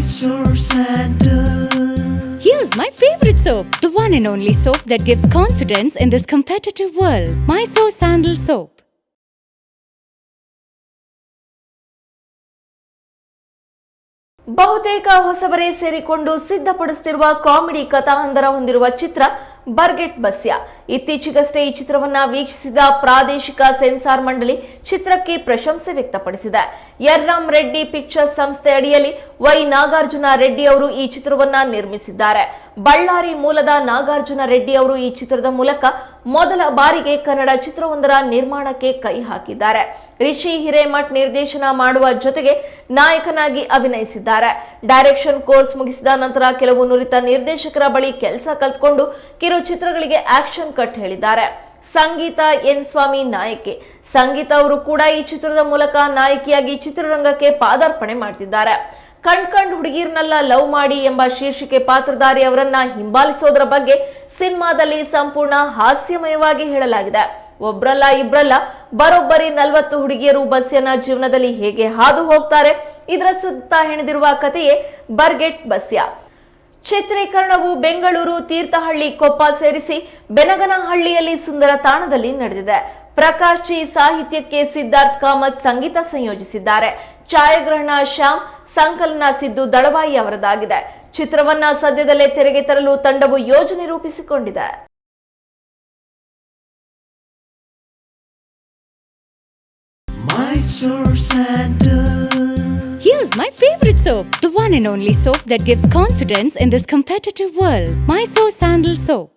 Mysore Sandal. Here's my favorite soap, the one and only soap that gives confidence in this competitive world. Mysore Sandal Soap. ಬಹುತೇಕ ಹೊಸಬರೇ ಸೇರಿಕೊಂಡು ಸಿದ್ಧಪಡಿಸುತ್ತಿರುವ comedy ಕಥಾಹಂದರ ಹೊಂದಿರುವ ಚಿತ್ರ ಬರ್ಗೆಟ್ ಬಸ್ಯ. ಇತ್ತೀಚೆಗಷ್ಟೇ ಈ ಚಿತ್ರವನ್ನ ವೀಕ್ಷಿಸಿದ ಪ್ರಾದೇಶಿಕ ಸೆನ್ಸಾರ್ ಮಂಡಳಿ ಚಿತ್ರಕ್ಕೆ ಪ್ರಶಂಸೆ ವ್ಯಕ್ತಪಡಿಸಿದೆ. ಎರ್ರಾಮ್ ರೆಡ್ಡಿ ಪಿಕ್ಚರ್ಸ್ ಸಂಸ್ಥೆ ಅಡಿಯಲ್ಲಿ ವೈ ನಾಗಾರ್ಜುನ ರೆಡ್ಡಿ ಅವರು ಈ ಚಿತ್ರವನ್ನ ನಿರ್ಮಿಸಿದ್ದಾರೆ. ಬಳ್ಳಾರಿ ಮೂಲದ ನಾಗಾರ್ಜುನ ರೆಡ್ಡಿ ಅವರು ಈ ಚಿತ್ರದ ಮೂಲಕ ಮೊದಲ ಬಾರಿಗೆ ಕನ್ನಡ ಚಿತ್ರವೊಂದರ ನಿರ್ಮಾಣಕ್ಕೆ ಕೈ ಹಾಕಿದ್ದಾರೆ. ರಿಷಿ ಹಿರೇಮಠ್ ನಿರ್ದೇಶನ ಮಾಡುವ ಜೊತೆಗೆ ನಾಯಕನಾಗಿ ಅಭಿನಯಿಸಿದ್ದಾರೆ. ಡೈರೆಕ್ಷನ್ ಕೋರ್ಸ್ ಮುಗಿಸಿದ ನಂತರ ಕೆಲವು ನುರಿತ ನಿರ್ದೇಶಕರ ಬಳಿ ಕೆಲಸ ಕಲ್ತ್ಕೊಂಡು ಕಿರು ಚಿತ್ರಗಳಿಗೆ ಆಕ್ಷನ್ ಕಟ್ ಹೇಳಿದ್ದಾರೆ. ಸಂಗೀತ ಎನ್ ಸ್ವಾಮಿ ನಾಯಕಿ. ಸಂಗೀತ ಅವರು ಕೂಡ ಈ ಚಿತ್ರದ ಮೂಲಕ ನಾಯಕಿಯಾಗಿ ಚಿತ್ರರಂಗಕ್ಕೆ ಪಾದಾರ್ಪಣೆ ಮಾಡ್ತಿದ್ದಾರೆ. ಕಣ್ ಹುಡುಗಿರ್ನೆಲ್ಲ ಲವ್ ಮಾಡಿ ಎಂಬ ಶೀರ್ಷಿಕೆ ಪಾತ್ರಧಾರಿ ಅವರನ್ನ ಹಿಂಬಾಲಿಸೋದ್ರ ಬಗ್ಗೆ ಸಿನಿಮಾದಲ್ಲಿ ಸಂಪೂರ್ಣ ಹಾಸ್ಯಮಯವಾಗಿ ಹೇಳಲಾಗಿದೆ. ಒಬ್ರಲ್ಲ ಇಬ್ರಲ್ಲ ಬರೋಬ್ಬರಿ 40 ಹುಡುಗಿಯರು ಬಸ್ಯನ ಜೀವನದಲ್ಲಿ ಹೇಗೆ ಹಾದು ಹೋಗ್ತಾರೆ, ಇದರ ಸುತ್ತ ಹೆಣೆದಿರುವ ಕಥೆಯೇ ಬರ್ಗೆಟ್ ಬಸ್ಯ. ಚಿತ್ರೀಕರಣವು ಬೆಂಗಳೂರು, ತೀರ್ಥಹಳ್ಳಿ, ಕೊಪ್ಪ ಸೇರಿಸಿ ಬೆನಗನಹಳ್ಳಿಯಲ್ಲಿ ಸುಂದರ ತಾಣದಲ್ಲಿ ನಡೆದಿದೆ. ಪ್ರಕಾಶ್ ಜಿ ಸಾಹಿತ್ಯಕ್ಕೆ ಸಿದ್ಧಾರ್ಥ್ ಕಾಮತ್ ಸಂಗೀತ ಸಂಯೋಜಿಸಿದ್ದಾರೆ. ಛಾಯಾಗ್ರಹಣ ಶ್ಯಾಮ್, ಸಂಕಲನ ಸಿದ್ದು ದಳವಾಯಿ ಅವರದಾಗಿದೆ. ಚಿತ್ರವನ್ನ ಸದ್ಯದಲ್ಲೇ ತೆರೆಗೆ ತರಲು ತಂಡವು ಯೋಜನೆ ರೂಪಿಸಿಕೊಂಡಿದೆ. Mysore Sandal. Here's my favorite soap, the one and only soap that gives confidence in this competitive world. Mysore Sandal Soap.